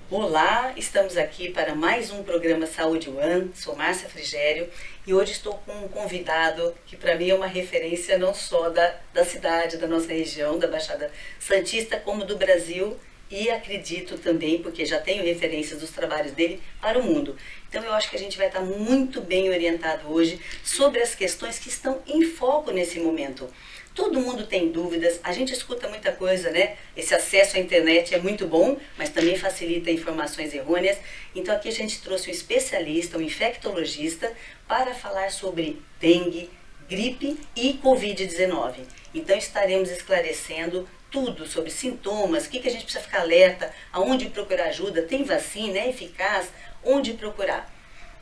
Olá, estamos aqui para mais um programa Saúde One. Sou Márcia Frigério e hoje estou com um convidado que para mim é uma referência não só da cidade, da nossa região, da Baixada Santista, como do Brasil e acredito também, porque já tenho referências dos trabalhos dele para o mundo. Então eu acho que a gente vai estar muito bem orientado hoje sobre as questões que estão em foco nesse momento. Todo mundo tem dúvidas, a gente escuta muita coisa, né? Esse acesso à internet é muito bom, mas também facilita informações errôneas. Então aqui a gente trouxe um especialista, um infectologista, para falar sobre dengue, gripe e Covid-19. Então estaremos esclarecendo tudo sobre sintomas, o que a gente precisa ficar alerta, aonde procurar ajuda, tem vacina, é eficaz, onde procurar.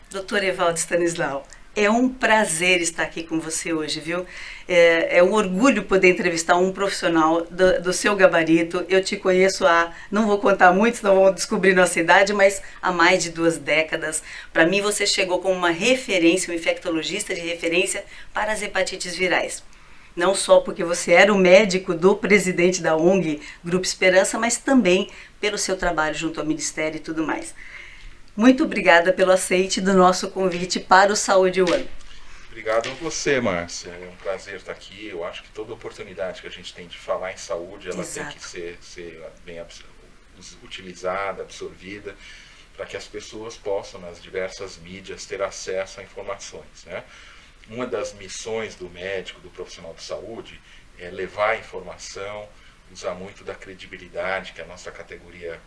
Doutor Evaldo Stanislau, é um prazer estar aqui com você hoje, viu? É um orgulho poder entrevistar um profissional do seu gabarito. Eu te conheço não vou contar muito, senão vão descobrir nossa idade, mas há mais de 2 décadas. Para mim, você chegou como uma referência, um infectologista de referência para as hepatites virais. Não só porque você era o médico do presidente da ONG Grupo Esperança, mas também pelo seu trabalho junto ao Ministério e tudo mais. Muito obrigada pelo aceite do nosso convite para o Saúde One. Obrigado a você, Márcia. É um prazer estar aqui. Eu acho que toda oportunidade que a gente tem de falar em saúde, ela Exato. tem que ser bem utilizada, absorvida, para que as pessoas possam, nas diversas mídias, ter acesso a informações, né? Uma das missões do médico, do profissional de saúde, é levar a informação, usar muito da credibilidade que a nossa categoria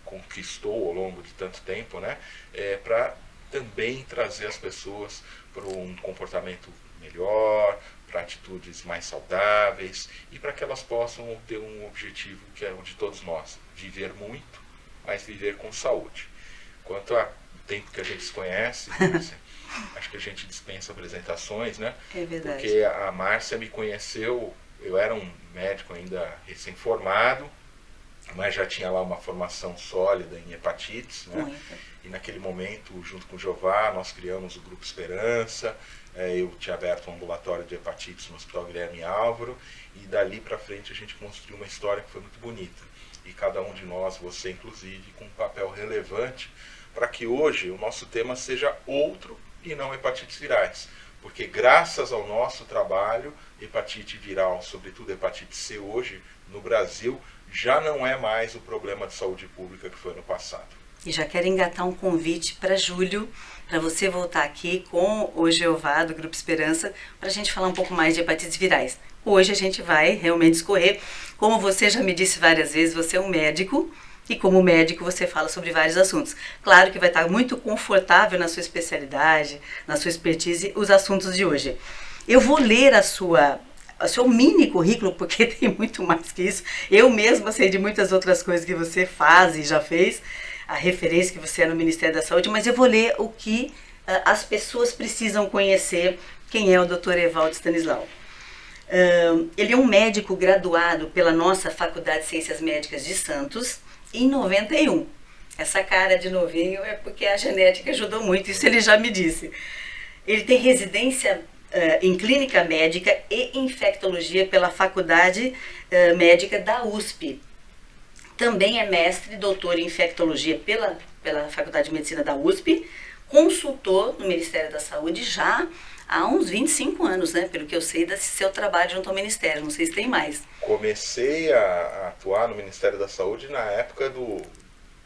conquistou ao longo de tanto tempo, né? Para também trazer as pessoas para um comportamento melhor, para atitudes mais saudáveis e para que elas possam ter um objetivo que é o de todos nós, viver muito, mas viver com saúde. Quanto ao tempo que a gente se conhece, acho que a gente dispensa apresentações, né? É verdade. Porque a Márcia me conheceu, eu era um médico ainda recém-formado, mas já tinha lá uma formação sólida em hepatites, né? Muito. E naquele momento, junto com o Jeová, nós criamos o Grupo Esperança, eu tinha aberto um ambulatório de hepatites no Hospital Guilherme Álvaro, e dali para frente a gente construiu uma história que foi muito bonita. E cada um de nós, você inclusive, com um papel relevante, para que hoje o nosso tema seja outro e não hepatites virais. Porque graças ao nosso trabalho, hepatite viral, sobretudo hepatite C hoje, no Brasil, já não é mais o problema de saúde pública que foi no passado. E já quero engatar um convite para julho, para você voltar aqui com o Jeová do Grupo Esperança, para a gente falar um pouco mais de hepatites virais. Hoje a gente vai realmente escorrer, como você já me disse várias vezes, você é um médico, e como médico você fala sobre vários assuntos. Claro que vai estar muito confortável na sua especialidade, na sua expertise, os assuntos de hoje. Eu vou ler o seu mini currículo, porque tem muito mais que isso. Eu mesma sei de muitas outras coisas que você faz e já fez, a referência que você é no Ministério da Saúde, mas eu vou ler o que as pessoas precisam conhecer, quem é o Dr. Evaldo Stanislau. Ele é um médico graduado pela nossa Faculdade de Ciências Médicas de Santos, em 91. Essa cara de novinho é porque a genética ajudou muito, isso ele já me disse. Ele tem residência em clínica médica e infectologia pela Faculdade Médica da USP. Também é mestre e doutor em infectologia pela Faculdade de Medicina da USP, consultor no Ministério da Saúde já há uns 25 anos, né? Pelo que eu sei desse seu trabalho junto ao Ministério, não sei se tem mais. Comecei a atuar no Ministério da Saúde na época do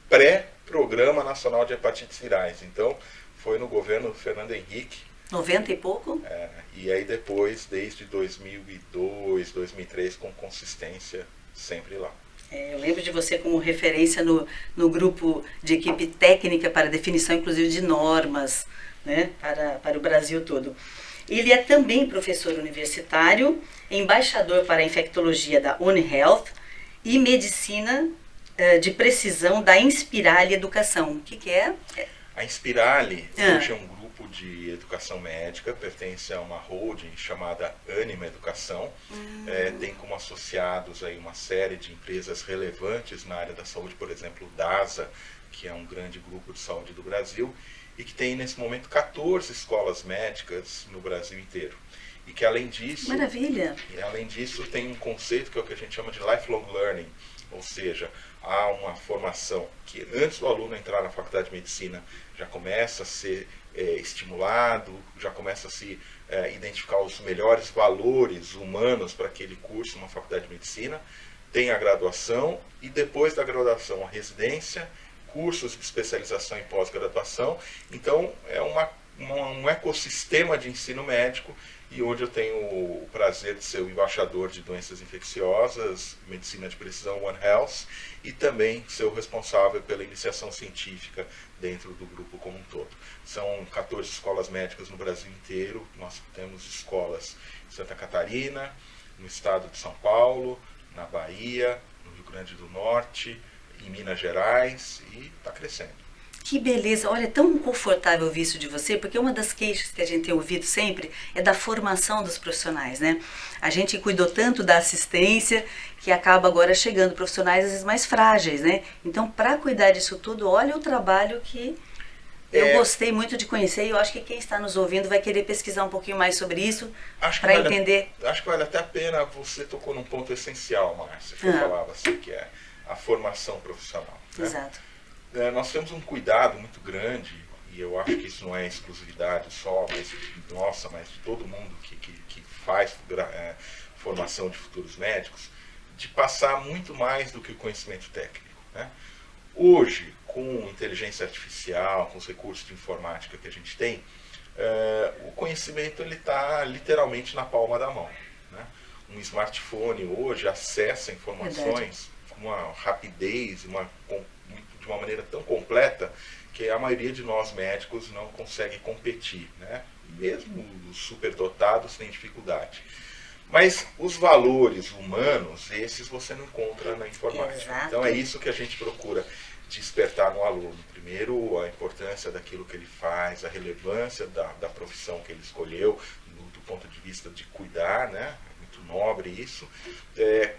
pré-Programa Nacional de Hepatites Virais. Então, foi no governo Fernando Henrique. 90 e pouco? E aí depois, desde 2002, 2003, com consistência, sempre lá. Eu lembro de você como referência no grupo de equipe técnica para definição, inclusive, de normas, né, para o Brasil todo. Ele é também professor universitário, embaixador para a infectologia da UniHealth e medicina de precisão da Inspirali Educação. O que é? A Inspirali hoje é um grupo de educação médica, pertence a uma holding chamada Anima Educação, tem como associados aí uma série de empresas relevantes na área da saúde, por exemplo, o DASA, que é um grande grupo de saúde do Brasil, e que tem nesse momento 14 escolas médicas no Brasil inteiro. E que além disso, Maravilha! além disso tem um conceito que é o que a gente chama de lifelong learning, ou seja, há uma formação que antes do aluno entrar na faculdade de medicina já começa a ser estimulado, já começa a se identificar os melhores valores humanos para que ele curse uma faculdade de medicina, tem a graduação e depois da graduação a residência, cursos de especialização em pós-graduação. Então é um ecossistema de ensino médico e onde eu tenho o prazer de ser o embaixador de doenças infecciosas, medicina de precisão One Health, e também ser o responsável pela iniciação científica dentro do grupo como um todo. São 14 escolas médicas no Brasil inteiro, nós temos escolas em Santa Catarina, no estado de São Paulo, na Bahia, no Rio Grande do Norte, em Minas Gerais, e está crescendo. Que beleza! Olha, é tão confortável ouvir isso de você, porque uma das queixas que a gente tem ouvido sempre é da formação dos profissionais, né? A gente cuidou tanto da assistência que acaba agora chegando profissionais às vezes mais frágeis, né? Então, para cuidar disso tudo, olha o trabalho que eu gostei muito de conhecer e eu acho que quem está nos ouvindo vai querer pesquisar um pouquinho mais sobre isso para entender. Acho que vale até a pena, você tocou num ponto essencial, Márcia, que eu falava assim, que é a formação profissional. Né? Exato. Nós temos um cuidado muito grande, e eu acho que isso não é exclusividade só nossa, mas de todo mundo que faz formação de futuros médicos, de passar muito mais do que o conhecimento técnico. Né? Hoje, com inteligência artificial, com os recursos de informática que a gente tem, o conhecimento está literalmente na palma da mão. Né? Um smartphone hoje acessa informações com uma rapidez, de uma maneira tão completa que a maioria de nós médicos não consegue competir, né? Mesmo os superdotados têm dificuldade. Mas os valores humanos, esses você não encontra na informática. Exato. Então é isso que a gente procura despertar no aluno. Primeiro, a importância daquilo que ele faz, a relevância da profissão que ele escolheu, do ponto de vista de cuidar, né? Nobre isso,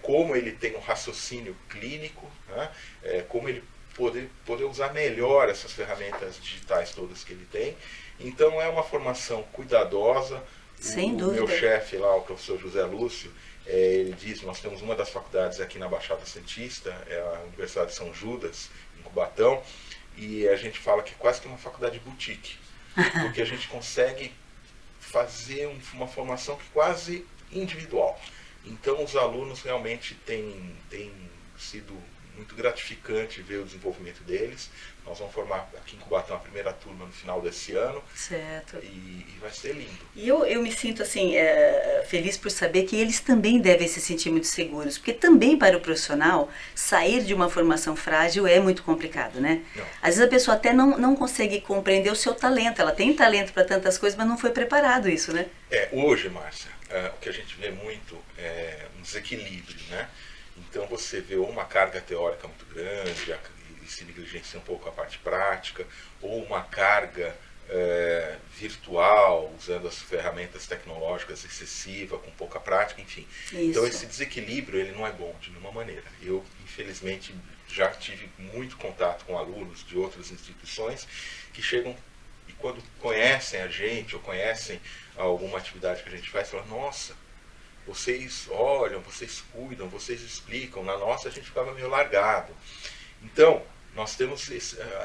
como ele tem um raciocínio clínico, né? Como ele poder usar melhor essas ferramentas digitais todas que ele tem. Então é uma formação cuidadosa. Sem dúvida. O meu chefe lá, o professor José Lúcio, ele diz, nós temos uma das faculdades aqui na Baixada Santista, é a Universidade de São Judas, em Cubatão, e a gente fala que é quase que uma faculdade boutique, porque a gente consegue fazer uma formação que quase individual. Então os alunos realmente têm sido muito gratificante ver o desenvolvimento deles. Nós vamos formar aqui em Cubatão a primeira turma no final desse ano. Certo. E vai ser lindo. E eu me sinto assim, feliz por saber que eles também devem se sentir muito seguros, porque também para o profissional, sair de uma formação frágil é muito complicado, né? Não. Às vezes a pessoa até não consegue compreender o seu talento, ela tem talento para tantas coisas, mas não foi preparado isso, né? Hoje, Márcia, o que a gente vê muito é um desequilíbrio, né? Então você vê ou uma carga teórica muito grande e se negligencia um pouco a parte prática, ou uma carga virtual, usando as ferramentas tecnológicas excessiva, com pouca prática, enfim. Isso. Então esse desequilíbrio ele não é bom de nenhuma maneira. Eu, infelizmente, já tive muito contato com alunos de outras instituições que chegam e quando conhecem a gente ou conhecem alguma atividade que a gente faz, falam, nossa, vocês olham, vocês cuidam, vocês explicam. Na nossa a gente ficava meio largado. Então, nós temos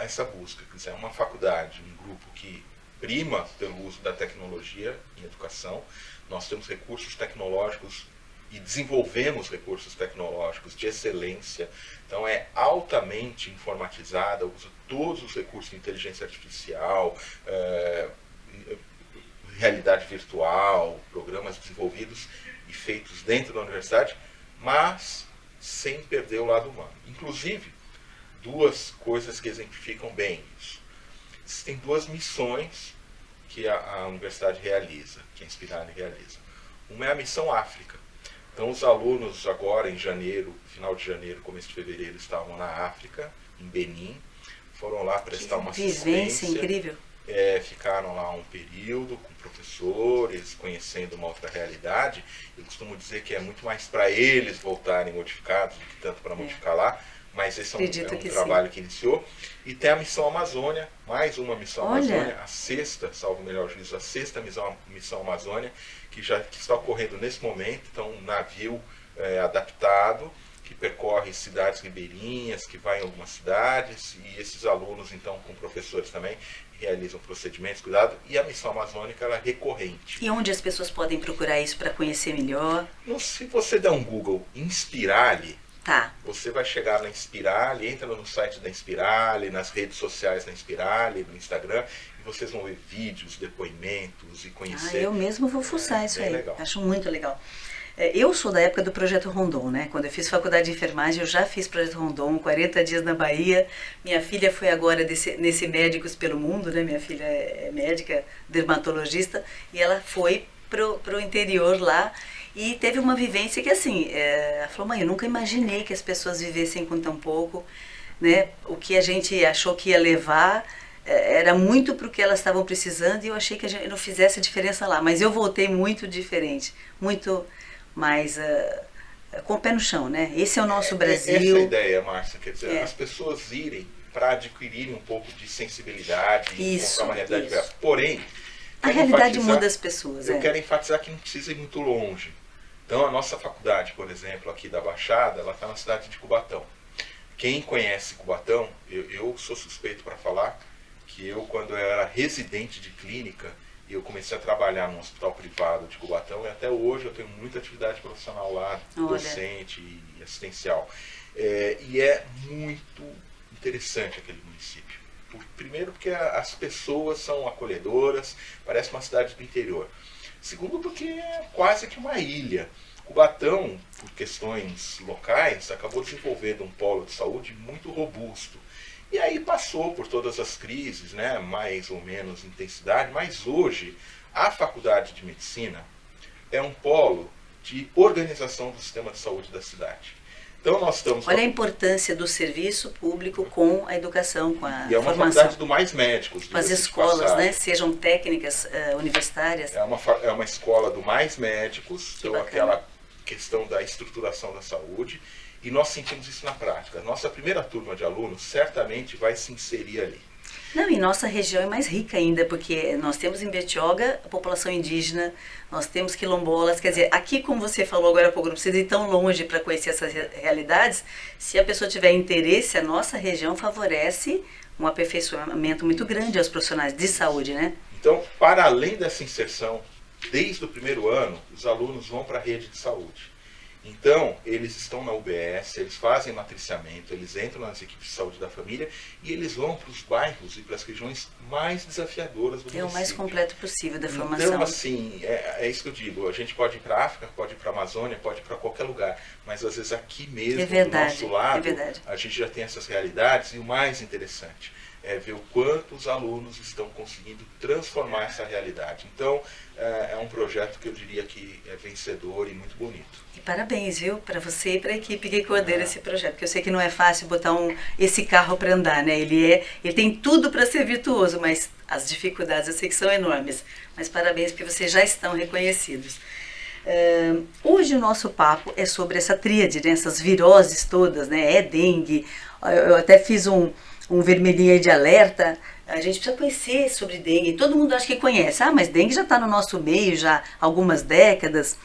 essa busca. Quer dizer, é uma faculdade, um grupo que prima pelo uso da tecnologia em educação. Nós temos recursos tecnológicos e desenvolvemos recursos tecnológicos de excelência. Então, é altamente informatizada, usa todos os recursos de inteligência artificial, realidade virtual, programas desenvolvidos e feitos dentro da universidade, mas sem perder o lado humano. Inclusive, duas coisas que exemplificam bem isso. Existem duas missões que a universidade realiza, que a Inspirali realiza. Uma é a missão África. Então, os alunos agora, em janeiro, final de janeiro, começo de fevereiro, estavam na África, em Benin, foram lá prestar uma assistência. Vivência incrível. Ficaram lá um período com professores, conhecendo uma outra realidade. Eu costumo dizer que é muito mais para eles voltarem modificados do que tanto para modificar lá, mas esse é um trabalho que iniciou. E tem a Missão Amazônia, mais uma Missão Amazônia, a sexta, salvo o melhor juízo, a sexta Missão Amazônia, que está ocorrendo nesse momento. Então, um navio adaptado, que percorre cidades ribeirinhas, que vai em algumas cidades, e esses alunos, então, com professores também, realizam procedimentos, cuidado, e a missão amazônica ela é recorrente. E onde as pessoas podem procurar isso para conhecer melhor? Se você der um Google Inspirali, tá, você vai chegar na Inspirali, entra no site da Inspirali, nas redes sociais da Inspirali, no Instagram, e vocês vão ver vídeos, depoimentos e conhecer. Eu mesmo vou fuçar isso aí, legal. Acho muito legal. Eu sou da época do Projeto Rondon, né? Quando eu fiz faculdade de enfermagem, eu já fiz Projeto Rondon, 40 dias na Bahia. Minha filha foi agora nesse Médicos pelo Mundo, né? Minha filha é médica, dermatologista, e ela foi pro interior lá e teve uma vivência que, assim, ela falou, mãe, eu nunca imaginei que as pessoas vivessem com tão pouco, né? O que a gente achou que ia levar era muito para o que elas estavam precisando e eu achei que a gente não fizesse diferença lá. Mas eu voltei muito diferente, muito mais com o pé no chão, né? Esse é o nosso Brasil. Essa é a ideia, Márcia, quer dizer, as pessoas irem para adquirirem um pouco de sensibilidade e encontrar uma realidade diversa. Porém, a realidade muda as pessoas. Eu quero enfatizar que não precisa ir muito longe. Então, a nossa faculdade, por exemplo, aqui da Baixada, ela está na cidade de Cubatão. Quem conhece Cubatão, eu sou suspeito para falar que eu, quando eu era residente de clínica, eu comecei a trabalhar num hospital privado de Cubatão e até hoje eu tenho muita atividade profissional lá, docente e assistencial. E é muito interessante aquele município. Primeiro porque as pessoas são acolhedoras, parece uma cidade do interior. Segundo porque é quase que uma ilha. Cubatão, por questões locais, acabou desenvolvendo um polo de saúde muito robusto. E aí passou por todas as crises, né, mais ou menos intensidade, mas hoje a Faculdade de Medicina é um polo de organização do sistema de saúde da cidade. Então nós estamos... Olha a importância do serviço público com a educação, com a formação. E é uma faculdade do Mais Médicos. Com as escolas, né, sejam técnicas universitárias. É uma escola do Mais Médicos, então aquela questão da estruturação da saúde. E nós sentimos isso na prática. Nossa primeira turma de alunos certamente vai se inserir ali. Não, e nossa região é mais rica ainda, porque nós temos em Bertioga a população indígena, nós temos quilombolas, quer dizer, aqui como você falou agora há pouco, não precisa ir tão longe para conhecer essas realidades. Se a pessoa tiver interesse, a nossa região favorece um aperfeiçoamento muito grande aos profissionais de saúde, né? Então, para além dessa inserção, desde o primeiro ano, os alunos vão para a rede de saúde. Então, eles estão na UBS, eles fazem matriciamento, eles entram nas equipes de saúde da família e eles vão para os bairros e para as regiões mais desafiadoras do município. É o mais completo possível da formação. Então, assim, é isso que eu digo. A gente pode ir para a África, pode ir para a Amazônia, pode ir para qualquer lugar. Mas, às vezes, aqui mesmo, do nosso lado, a gente já tem essas realidades. E o mais interessante é ver o quanto os alunos estão conseguindo transformar essa realidade. Então, é um projeto que eu diria que é vencedor e muito bonito. E parabéns, viu, para você e para a equipe que coordena esse projeto, porque eu sei que não é fácil botar esse carro para andar, né? Ele tem tudo para ser virtuoso, mas as dificuldades eu sei que são enormes. Mas parabéns, porque vocês já estão reconhecidos. Hoje o nosso papo é sobre essa tríade, né? Essas viroses todas, né? É dengue, eu até fiz um vermelhinho aí de alerta. A gente precisa conhecer sobre dengue. Todo mundo acha que conhece. Mas dengue já está no nosso meio já há algumas décadas.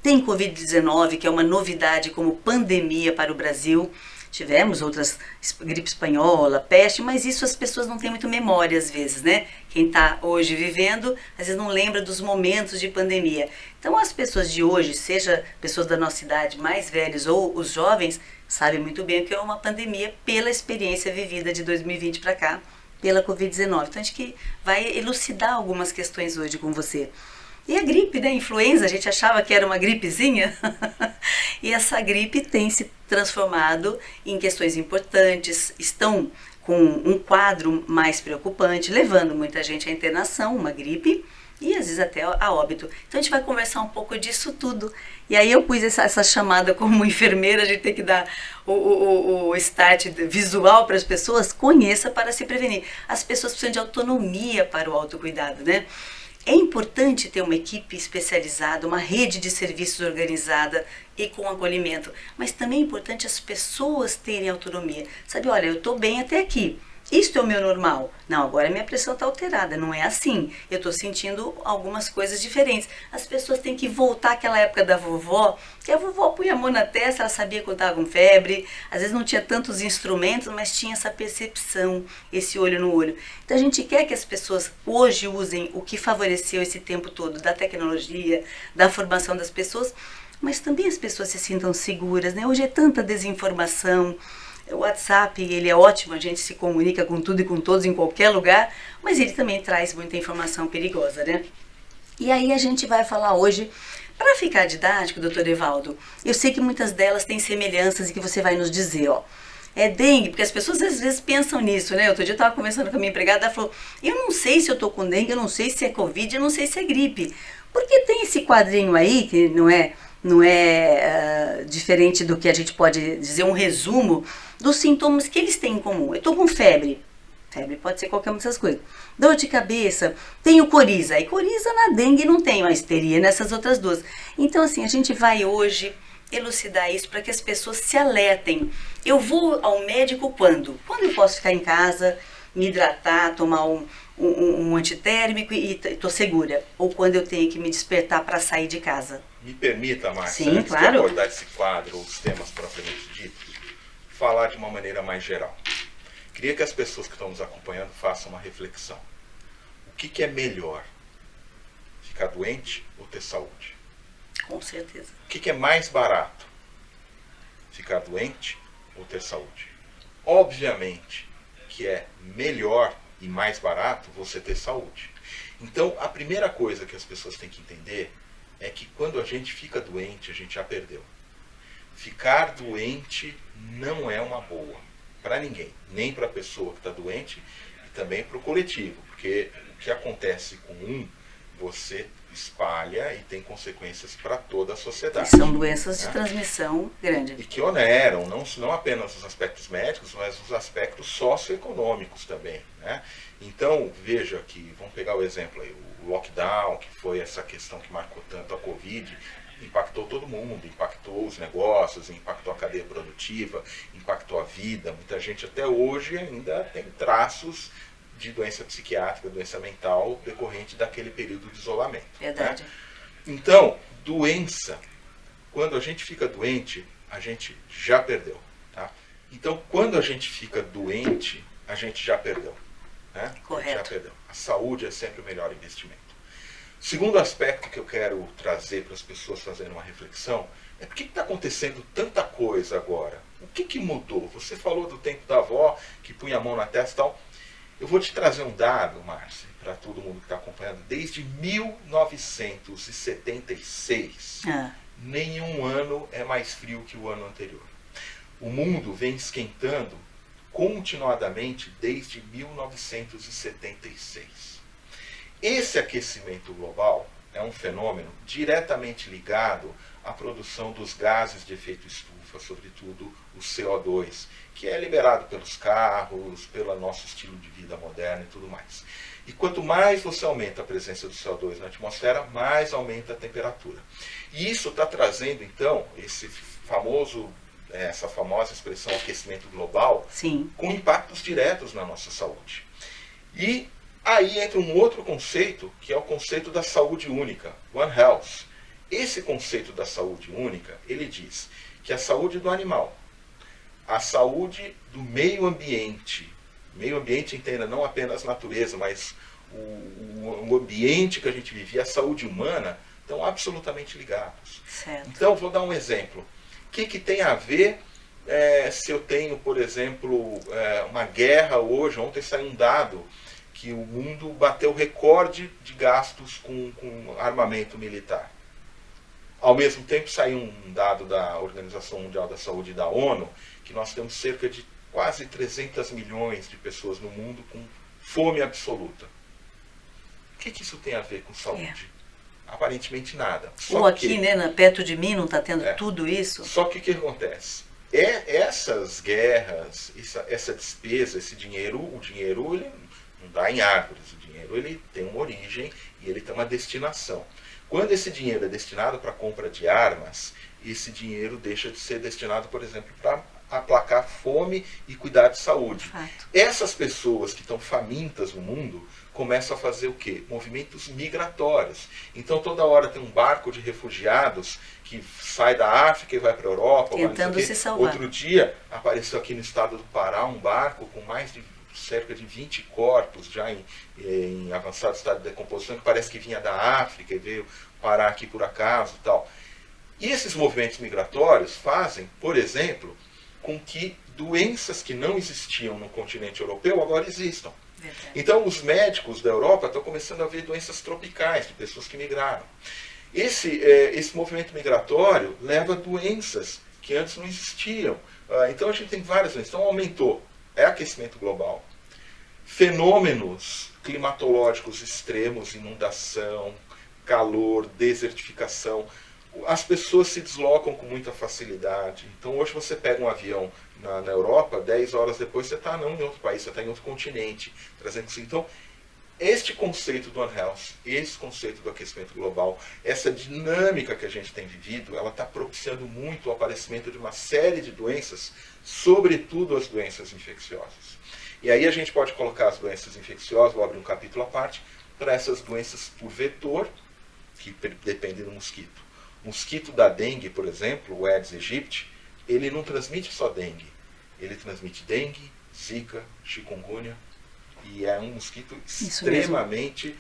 Tem Covid-19, que é uma novidade como pandemia para o Brasil. Tivemos outras, gripe espanhola, peste, mas isso as pessoas não têm muito memória às vezes, né? Quem está hoje vivendo, às vezes não lembra dos momentos de pandemia. Então as pessoas de hoje, seja pessoas da nossa idade, mais velhos ou os jovens, sabem muito bem o que é uma pandemia pela experiência vivida de 2020 para cá, pela Covid-19. Então a gente vai elucidar algumas questões hoje com você. E a gripe, né? Influenza, a gente achava que era uma gripezinha. E essa gripe tem se transformado em questões importantes, estão com um quadro mais preocupante, levando muita gente à internação, uma gripe, e às vezes até a óbito. Então a gente vai conversar um pouco disso tudo. E aí eu pus essa chamada como enfermeira, a gente tem que dar o start visual para as pessoas, conheça para se prevenir. As pessoas precisam de autonomia para o autocuidado, né? É importante ter uma equipe especializada, uma rede de serviços organizada e com acolhimento, mas também é importante as pessoas terem autonomia. Sabe, olha, eu estou bem até aqui, Isto é o meu normal. Não, agora minha pressão está alterada, não é assim. Eu estou sentindo algumas coisas diferentes. As pessoas têm que voltar àquela época da vovó, que a vovó punha a mão na testa, ela sabia quando estava com febre, às vezes não tinha tantos instrumentos, mas tinha essa percepção, esse olho no olho. Então a gente quer que as pessoas hoje usem o que favoreceu esse tempo todo, da tecnologia, da formação das pessoas, mas também as pessoas se sintam seguras, né? Hoje é tanta desinformação. O WhatsApp, ele é ótimo, a gente se comunica com tudo e com todos em qualquer lugar, mas ele também traz muita informação perigosa, né? E aí a gente vai falar hoje, para ficar didático, doutor Evaldo, eu sei que muitas delas têm semelhanças e que você vai nos dizer, ó. É dengue, porque as pessoas às vezes pensam nisso, né? Outro dia eu estava conversando com a minha empregada, ela falou, eu não sei se eu tô com dengue, eu não sei se é Covid, eu não sei se é gripe. Porque tem esse quadrinho aí, que não é diferente do que a gente pode dizer, um resumo dos sintomas que eles têm em comum. Eu estou com febre. Febre pode ser qualquer uma dessas coisas. Dor de cabeça. Tenho coriza. E coriza na dengue não tem, mas teria nessas outras duas. Então, assim, a gente vai hoje elucidar isso para que as pessoas se alertem. Eu vou ao médico quando? Quando eu posso ficar em casa, me hidratar, tomar um antitérmico e estou segura? Ou quando eu tenho que me despertar para sair de casa? Me permita, Márcia, Sim, antes claro. de abordar esse quadro, os temas propriamente ditos, falar de uma maneira mais geral. Queria que as pessoas que estão nos acompanhando façam uma reflexão. O que é melhor? Ficar doente ou ter saúde? Com certeza. O que é mais barato? Ficar doente ou ter saúde? Obviamente que é melhor e mais barato você ter saúde. Então, a primeira coisa que as pessoas têm que entender é que quando a gente fica doente, a gente já perdeu. Ficar doente não é uma boa para ninguém, nem para a pessoa que está doente e também para o coletivo, porque o que acontece com um, você espalha e tem consequências para toda a sociedade. São doenças de transmissão grande. E que oneram não apenas os aspectos médicos, mas os aspectos socioeconômicos também, né? Então, veja que, vamos pegar o exemplo aí, o lockdown, que foi essa questão que marcou tanto a Covid, impactou todo mundo, impactou os negócios, impactou a cadeia produtiva, impactou a vida. Muita gente até hoje ainda tem traços de doença psiquiátrica, doença mental, decorrente daquele período de isolamento. Verdade. Né? Então, doença, quando a gente fica doente, a gente já perdeu. Tá? Então, quando a gente fica doente, a gente já perdeu. Né? Correto. Já perdeu. A saúde é sempre o melhor investimento. Segundo aspecto que eu quero trazer para as pessoas fazerem uma reflexão é por que está acontecendo tanta coisa agora? O que mudou? Você falou do tempo da avó, que punha a mão na testa e tal. Eu vou te trazer um dado, Márcia, para todo mundo que está acompanhando. Desde 1976, nenhum ano é mais frio que o ano anterior. O mundo vem esquentando continuadamente desde 1976. Esse aquecimento global é um fenômeno diretamente ligado à produção dos gases de efeito estufa, sobretudo o CO2, que é liberado pelos carros, pelo nosso estilo de vida moderno e tudo mais. E quanto mais você aumenta a presença do CO2 na atmosfera, mais aumenta a temperatura. E isso está trazendo, então, essa famosa expressão aquecimento global, sim, com impactos diretos na nossa saúde. E aí entra um outro conceito, que é o conceito da saúde única, One Health. Esse conceito da saúde única, ele diz que a saúde do animal, a saúde do meio ambiente, entenda, não apenas natureza, mas o ambiente que a gente vive e a saúde humana estão absolutamente ligados. Certo. Então, vou dar um exemplo. O que tem a ver se eu tenho, por exemplo, uma guerra hoje? Ontem saiu um dado que o mundo bateu recorde de gastos com armamento militar. Ao mesmo tempo, saiu um dado da Organização Mundial da Saúde e da ONU, que nós temos cerca de quase 300 milhões de pessoas no mundo com fome absoluta. O que isso tem a ver com saúde? Aparentemente nada. Ou aqui, né, perto de mim, não está tendo tudo isso? Só que o que acontece? Essas guerras, essa despesa, esse dinheiro, o dinheiro ele não dá em árvores. O dinheiro ele tem uma origem e ele tem uma destinação. Quando esse dinheiro é destinado para a compra de armas, esse dinheiro deixa de ser destinado, por exemplo, para aplacar fome e cuidar de saúde. Fato. Essas pessoas que estão famintas no mundo começam a fazer o quê? Movimentos migratórios. Então toda hora tem um barco de refugiados que sai da África e vai para a Europa. Tentando se salvar. Outro dia apareceu aqui no estado do Pará um barco com mais de cerca de 20 corpos já em avançado estado de decomposição, que parece que vinha da África e veio parar aqui por acaso e tal. E esses movimentos migratórios fazem, por exemplo, com que doenças que não existiam no continente europeu agora existam. Verdade. Então os médicos da Europa estão começando a ver doenças tropicais de pessoas que migraram. Esse movimento migratório leva a doenças que antes não existiam. Então a gente tem várias doenças. Então aumentou. É aquecimento global. Fenômenos climatológicos extremos, inundação, calor, desertificação. As pessoas se deslocam com muita facilidade. Então hoje você pega um avião na Europa, 10 horas depois você está não em outro país, você está em outro continente. Então, este conceito do One Health, esse conceito do aquecimento global, essa dinâmica que a gente tem vivido, ela está propiciando muito o aparecimento de uma série de doenças, sobretudo as doenças infecciosas. E aí a gente pode colocar as doenças infecciosas, vou abrir um capítulo à parte, para essas doenças por vetor, que dependem do mosquito. O mosquito da dengue, por exemplo, o Aedes aegypti, ele não transmite só dengue. Ele transmite dengue, zika, chikungunya, e é um mosquito extremamente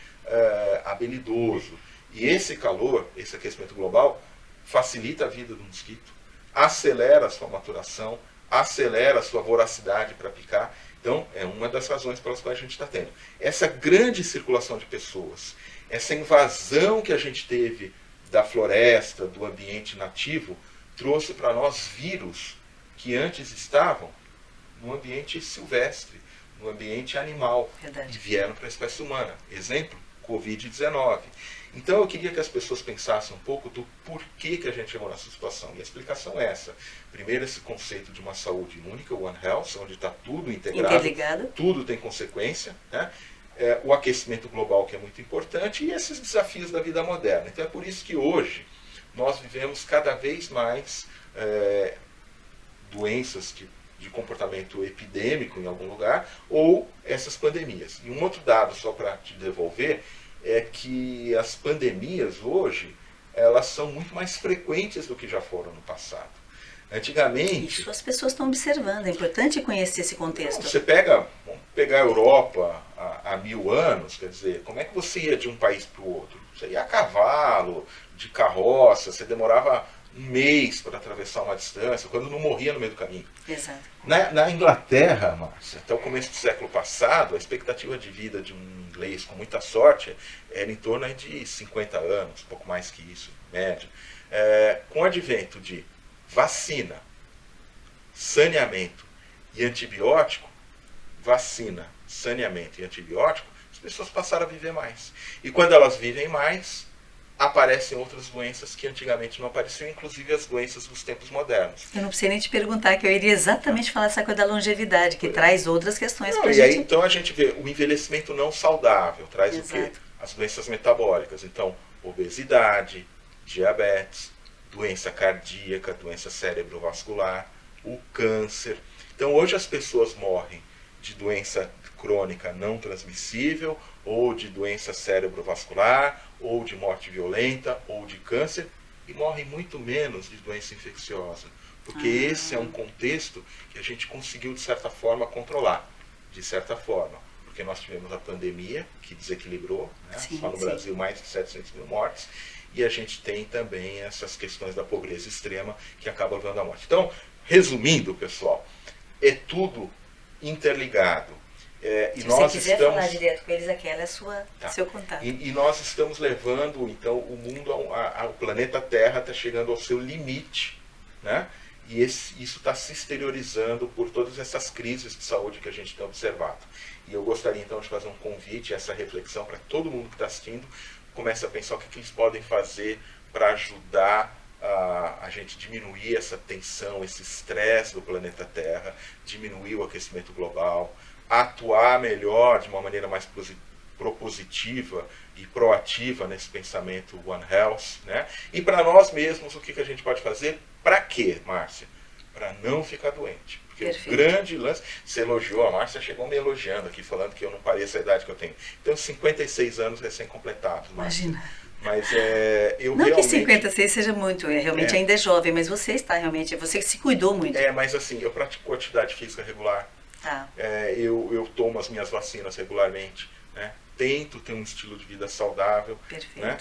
habilidoso. E esse calor, esse aquecimento global, facilita a vida do mosquito, acelera a sua maturação, acelera a sua voracidade para picar. Então, é uma das razões pelas quais a gente está tendo. Essa grande circulação de pessoas, essa invasão que a gente teve da floresta, do ambiente nativo, trouxe para nós vírus que antes estavam no ambiente silvestre, no ambiente animal. Verdade. E vieram para a espécie humana. Exemplo, Covid-19. Então eu queria que as pessoas pensassem um pouco do porquê que a gente chegou nessa situação. E a explicação é essa. Primeiro, esse conceito de uma saúde única, One Health, onde está tudo integrado, interligado, tudo tem consequência, né? O aquecimento global, que é muito importante, e esses desafios da vida moderna. Então é por isso que hoje nós vivemos cada vez mais doenças de comportamento epidêmico em algum lugar, ou essas pandemias. E um outro dado, só para te devolver, é que as pandemias hoje, elas são muito mais frequentes do que já foram no passado. Antigamente... Isso as pessoas estão observando, é importante conhecer esse contexto. Você vamos pegar a Europa há 1000 anos, quer dizer, como é que você ia de um país para o outro? Você ia a cavalo, de carroça, você demorava um mês para atravessar uma distância, quando não morria no meio do caminho. Exato. Na Inglaterra, Márcia, até o começo do século passado, a expectativa de vida de um inglês com muita sorte era em torno de 50 anos, um pouco mais que isso, média. Com o advento de vacina, saneamento e antibiótico, vacina, saneamento e antibiótico, as pessoas passaram a viver mais. E quando elas vivem mais, aparecem outras doenças que antigamente não apareciam, inclusive as doenças dos tempos modernos. Eu não precisei nem te perguntar, que eu iria exatamente falar essa coisa da longevidade, que traz outras questões para a E gente. aí, então a gente vê o envelhecimento não saudável, traz o quê? As doenças metabólicas. Então, obesidade, diabetes, doença cardíaca, doença cerebrovascular, o câncer. Então hoje as pessoas morrem de doença crônica não transmissível, ou de doença cerebrovascular, ou de morte violenta, ou de câncer, e morrem muito menos de doença infecciosa. Porque esse é um contexto que a gente conseguiu, de certa forma, controlar. De certa forma. Porque nós tivemos a pandemia, que desequilibrou, né? Só no Brasil mais de 700 mil mortes, e a gente tem também essas questões da pobreza extrema, que acabam levando à morte. Então, resumindo, pessoal, é tudo interligado. Se você quiser falar direto com eles, aquela é seu contato. E nós estamos levando, então, o mundo, o planeta Terra está chegando ao seu limite, né? E isso está se exteriorizando por todas essas crises de saúde que a gente tem observado. E eu gostaria, então, de fazer um convite, essa reflexão para todo mundo que está assistindo, comece a pensar o que eles podem fazer para ajudar a gente diminuir essa tensão, esse estresse do planeta Terra, diminuir o aquecimento global, atuar melhor, de uma maneira mais propositiva e proativa nesse pensamento One Health, né? E para nós mesmos, o que a gente pode fazer? Para quê, Márcia? para não ficar doente. Porque Perfeito. o grande lance, você elogiou, a Márcia chegou me elogiando aqui, falando que eu não pareço a idade que eu tenho. Tenho 56 anos recém-completados, Márcia. Imagina. Mas eu Não realmente... que 56 seja muito, realmente ainda é jovem, mas você está realmente, você se cuidou muito. Mas assim, eu pratico atividade física regular. Tá. Eu tomo as minhas vacinas regularmente, né? Tento ter um estilo de vida saudável. Perfeito. Né?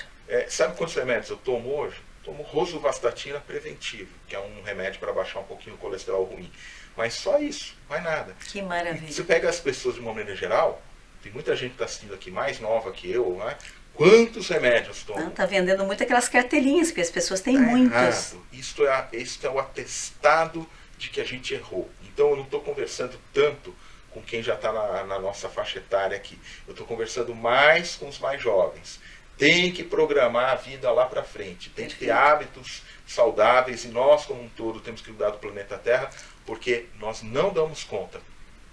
Sabe quantos remédios eu tomo hoje? Tomo rosuvastatina preventivo, que é um remédio para baixar um pouquinho o colesterol ruim. Mas só isso, mais nada. Que maravilha. E você pega as pessoas de uma maneira geral, tem muita gente que está assistindo aqui mais nova que eu, né? Quantos remédios tomam? Não, tá vendendo muito aquelas cartelinhas, porque as pessoas têm muitos. Isto é o atestado de que a gente errou. Então eu não estou conversando tanto com quem já está na nossa faixa etária aqui. Eu estou conversando mais com os mais jovens. Tem que programar a vida lá para frente. Tem que ter hábitos saudáveis e nós, como um todo, temos que cuidar do planeta Terra, porque nós não damos conta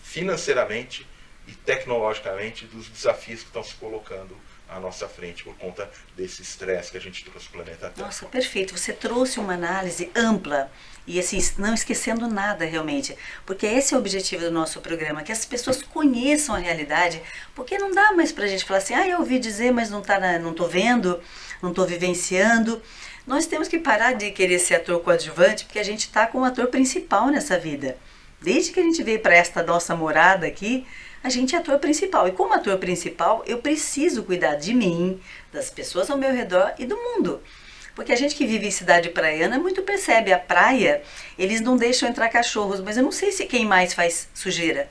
financeiramente e tecnologicamente dos desafios que estão se colocando à nossa frente por conta desse estresse que a gente trouxe para o planeta Terra. Nossa, perfeito. Você trouxe uma análise ampla e assim, não esquecendo nada realmente, porque esse é o objetivo do nosso programa, que as pessoas conheçam a realidade, porque não dá mais pra gente falar assim, eu ouvi dizer, mas não tô vendo, não tô vivenciando. Nós temos que parar de querer ser ator coadjuvante, porque a gente está com o ator principal nessa vida. Desde que a gente veio para esta nossa morada aqui, a gente é ator principal. E como ator principal, eu preciso cuidar de mim, das pessoas ao meu redor e do mundo. Porque a gente que vive em cidade praiana muito percebe a praia, eles não deixam entrar cachorros, mas eu não sei se quem mais faz sujeira.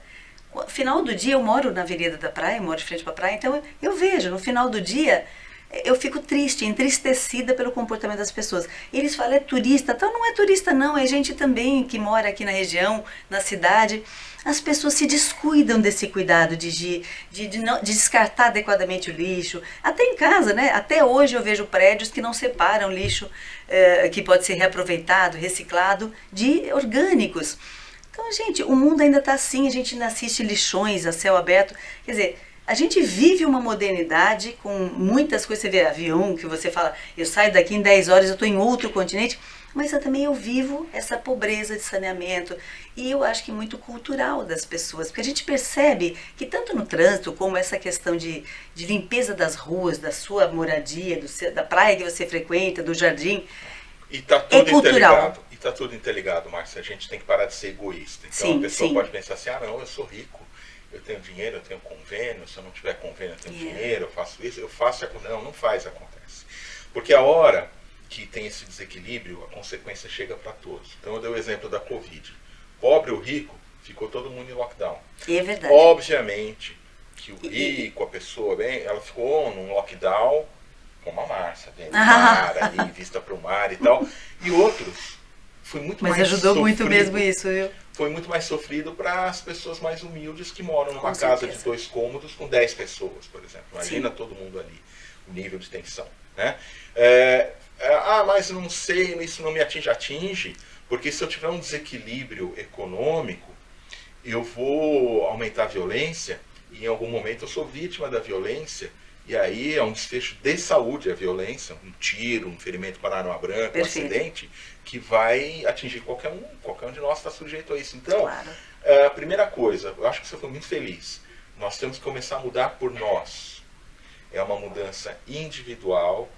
No final do dia, eu moro na vereda da praia, moro de frente para a praia, então eu vejo, no final do dia, eu fico triste, entristecida pelo comportamento das pessoas. E eles falam, é turista. Então não é turista não, é gente também que mora aqui na região, na cidade. As pessoas se descuidam desse cuidado de descartar adequadamente o lixo. Até em casa, né? Até hoje eu vejo prédios que não separam lixo que pode ser reaproveitado, reciclado, de orgânicos. Então, gente, o mundo ainda está assim, a gente ainda assiste lixões a céu aberto. Quer dizer, a gente vive uma modernidade com muitas coisas. Você vê avião, que você fala, eu saio daqui em 10 horas, eu estou em outro continente. Mas eu vivo essa pobreza de saneamento. E eu acho que muito cultural das pessoas. Porque a gente percebe que tanto no trânsito, como essa questão de limpeza das ruas, da sua moradia, da praia que você frequenta, do jardim, e tá tudo é cultural. Interligado. E está tudo interligado, Márcia. A gente tem que parar de ser egoísta. Então a pessoa pode pensar assim, não, eu sou rico. Eu tenho dinheiro, eu tenho convênio, se eu não tiver convênio, eu tenho dinheiro, eu faço isso, não faz, acontece. Porque a hora que tem esse desequilíbrio, a consequência chega para todos. Então eu dei o exemplo da Covid. Pobre ou rico, ficou todo mundo em lockdown. É verdade. Obviamente que o rico, a pessoa, ela ficou num lockdown, como a Márcia, dentro do mar, ali, vista para o mar e tal. E outros, foi muito mais sofrido. Mas ajudou muito mesmo isso, viu? Foi muito mais sofrido para as pessoas mais humildes que moram numa casa de 2 cômodos com 10 pessoas, por exemplo. Imagina todo mundo ali, o nível de tensão. Né? Mas não sei, isso não me atinge, porque se eu tiver um desequilíbrio econômico, eu vou aumentar a violência, e em algum momento eu sou vítima da violência, e aí é um desfecho de saúde a violência, um tiro, um ferimento com arma branca, um acidente, que vai atingir qualquer um de nós está sujeito a isso. Então, a primeira coisa, eu acho que você foi muito feliz, nós temos que começar a mudar por nós. É uma mudança individual,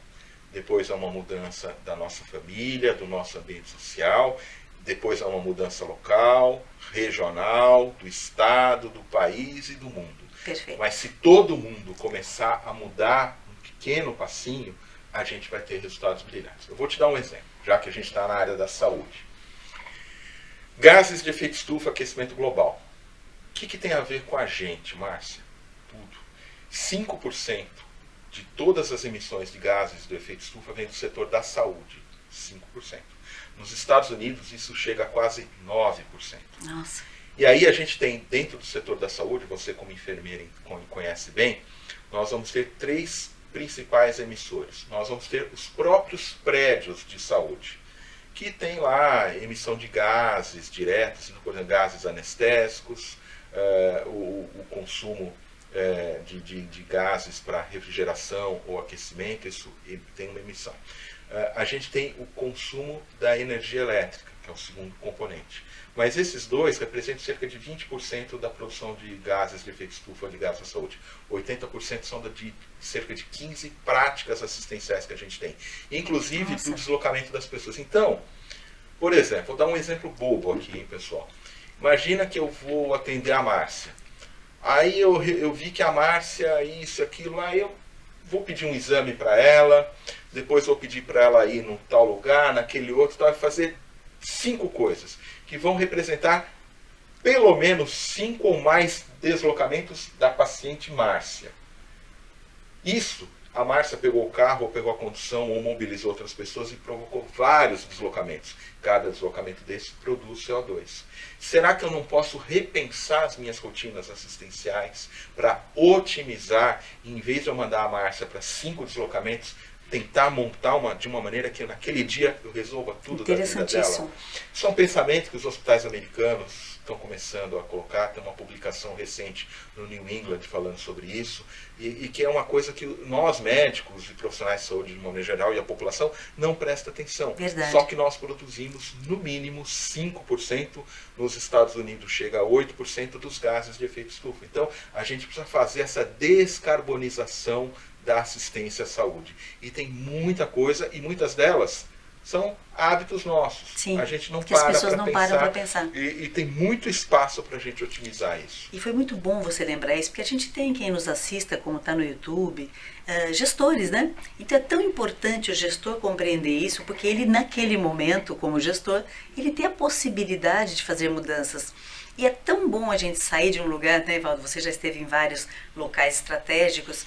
depois é uma mudança da nossa família, do nosso ambiente social, depois é uma mudança local, regional, do estado, do país e do mundo. Perfeito. Mas se todo mundo começar a mudar um pequeno passinho, a gente vai ter resultados brilhantes. Eu vou te dar um exemplo, já que a gente está na área da saúde. Gases de efeito estufa, aquecimento global. O que tem a ver com a gente, Márcia? Tudo. 5% de todas as emissões de gases de efeito estufa vem do setor da saúde. 5%. Nos Estados Unidos, isso chega a quase 9%. Nossa. E aí a gente tem, dentro do setor da saúde, você como enfermeira conhece bem, nós vamos ter 3 principais emissores. Nós vamos ter os próprios prédios de saúde, que tem lá emissão de gases diretos, por exemplo, gases anestésicos, o consumo de gases para refrigeração ou aquecimento, isso tem uma emissão. a gente tem o consumo da energia elétrica, que é o segundo componente. Mas esses dois representam cerca de 20% da produção de gases de efeito estufa ligados à saúde. 80% são de cerca de 15 práticas assistenciais que a gente tem, inclusive do deslocamento das pessoas. Então, por exemplo, vou dar um exemplo bobo aqui, hein, pessoal. Imagina que eu vou atender a Márcia. Aí eu vi que a Márcia, isso, aquilo, aí eu vou pedir um exame para ela, depois vou pedir para ela ir num tal lugar, naquele outro, vai fazer 5 coisas que vão representar pelo menos 5 ou mais deslocamentos da paciente Márcia. Isso, a Márcia pegou o carro, ou pegou a condução, ou mobilizou outras pessoas e provocou vários deslocamentos. Cada deslocamento desse produz CO2. Será que eu não posso repensar as minhas rotinas assistenciais para otimizar, em vez de eu mandar a Márcia para 5 deslocamentos, tentar montar de uma maneira que naquele dia eu resolva tudo da vida dela? Isso é um pensamento que os hospitais americanos estão começando a colocar. Tem uma publicação recente no New England falando sobre isso, e que é uma coisa que nós médicos e profissionais de saúde de uma maneira geral e a população não presta atenção. Verdade. Só que nós produzimos no mínimo 5%, nos Estados Unidos chega a 8% dos gases de efeito estufa. Então a gente precisa fazer essa descarbonização da assistência à saúde. E tem muita coisa, e muitas delas são hábitos nossos. Sim, a gente não que as pessoas não param para pensar. E tem muito espaço para a gente otimizar isso. E foi muito bom você lembrar isso, porque a gente tem quem nos assista, como está no YouTube, gestores, né? Então é tão importante o gestor compreender isso, porque ele, naquele momento, como gestor, ele tem a possibilidade de fazer mudanças. E é tão bom a gente sair de um lugar, né, Evaldo? Você já esteve em vários locais estratégicos,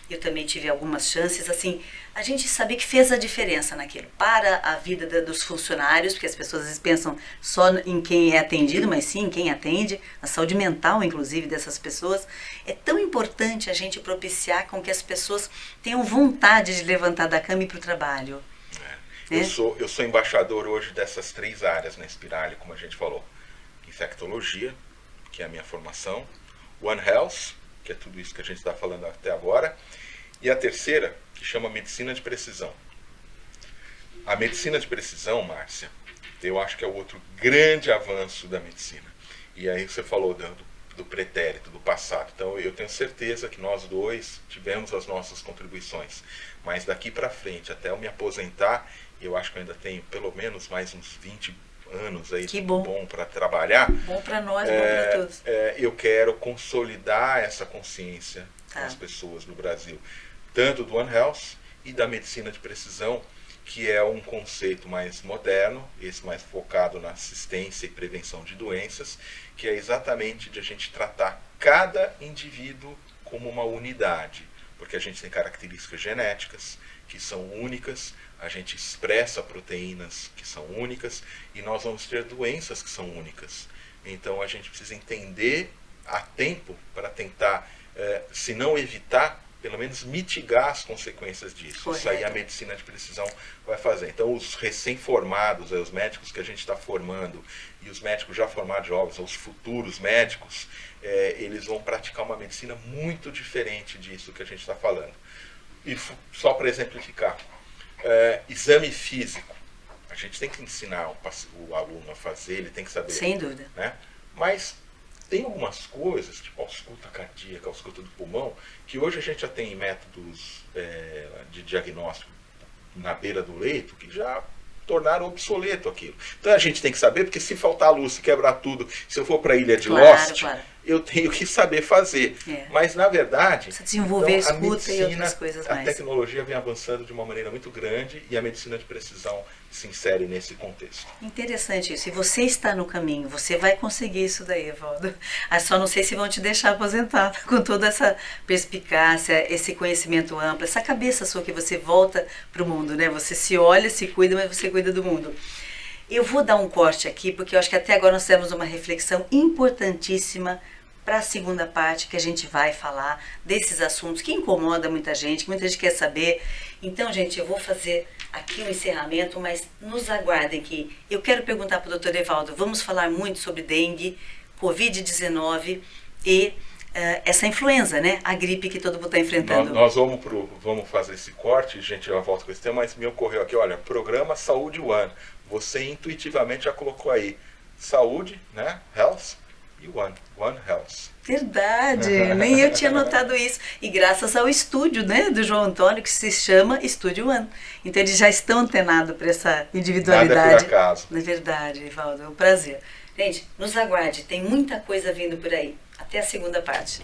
eu também tive algumas chances, assim, a gente saber que fez a diferença naquilo, para a vida dos funcionários, porque as pessoas às vezes pensam só em quem é atendido, mas sim em quem atende, a saúde mental, inclusive, dessas pessoas. É tão importante a gente propiciar com que as pessoas tenham vontade de levantar da cama e ir para o trabalho. Eu sou embaixador hoje dessas 3 áreas na Spirale, como a gente falou. Infectologia, que é a minha formação, One Health, que é tudo isso que a gente está falando até agora, e a terceira, que chama medicina de precisão. A medicina de precisão, Márcia, eu acho que é o outro grande avanço da medicina. E aí você falou do pretérito, do passado. Então eu tenho certeza que nós dois tivemos as nossas contribuições. Mas daqui para frente, até eu me aposentar, eu acho que eu ainda tenho pelo menos mais uns 20 anos aí, bom para trabalhar. Bom para nós, bom para todos. Eu quero consolidar essa consciência das pessoas no Brasil, tanto do One Health e da medicina de precisão, que é um conceito mais moderno, esse mais focado na assistência e prevenção de doenças, que é exatamente de a gente tratar cada indivíduo como uma unidade, porque a gente tem características genéticas que são únicas, a gente expressa proteínas que são únicas e nós vamos ter doenças que são únicas. Então a gente precisa entender a tempo para tentar, se não evitar, pelo menos mitigar as consequências disso. Correto. Isso aí a medicina de precisão vai fazer. Então os recém-formados, os médicos que a gente está formando e os médicos já formados jovens, os futuros médicos, eles vão praticar uma medicina muito diferente disso que a gente está falando. E só para exemplificar, exame físico, a gente tem que ensinar o aluno a fazer, ele tem que saber. Sem dúvida. Né? Mas tem algumas coisas, tipo a ausculta cardíaca, a ausculta do pulmão, que hoje a gente já tem métodos de diagnóstico na beira do leito que já tornaram obsoleto aquilo. Então a gente tem que saber, porque se faltar luz, se quebrar tudo, se eu for para a ilha de Lost, eu tenho que saber fazer. Mas na verdade, precisa desenvolver então, a escuta e outras coisas mais. A tecnologia vem avançando de uma maneira muito grande e a medicina de precisão se insere nesse contexto. Interessante isso. Se você está no caminho, você vai conseguir isso daí, Evaldo. Só não sei se vão te deixar aposentado com toda essa perspicácia, esse conhecimento amplo, essa cabeça sua que você volta para o mundo, né? Você se olha, se cuida, mas você cuida do mundo. Eu vou dar um corte aqui, porque eu acho que até agora nós temos uma reflexão importantíssima para a segunda parte, que a gente vai falar desses assuntos que incomodam muita gente, que muita gente quer saber. Então, gente, eu vou fazer aqui um encerramento, mas nos aguardem que eu quero perguntar para o Dr. Evaldo, vamos falar muito sobre dengue, Covid-19 e essa influenza, né? A gripe que todo mundo está enfrentando. Nós vamos fazer esse corte, gente, eu volto com esse tema, mas me ocorreu aqui, olha, programa Saúde One. Você intuitivamente já colocou aí saúde, né? Health e One Health. Verdade, nem eu tinha notado isso. E graças ao estúdio, né, do João Antônio, que se chama Estúdio One. Então eles já estão antenados para essa individualidade. Nada é por acaso. Na verdade, Evaldo, é um prazer. Gente, nos aguarde, tem muita coisa vindo por aí. Até a segunda parte.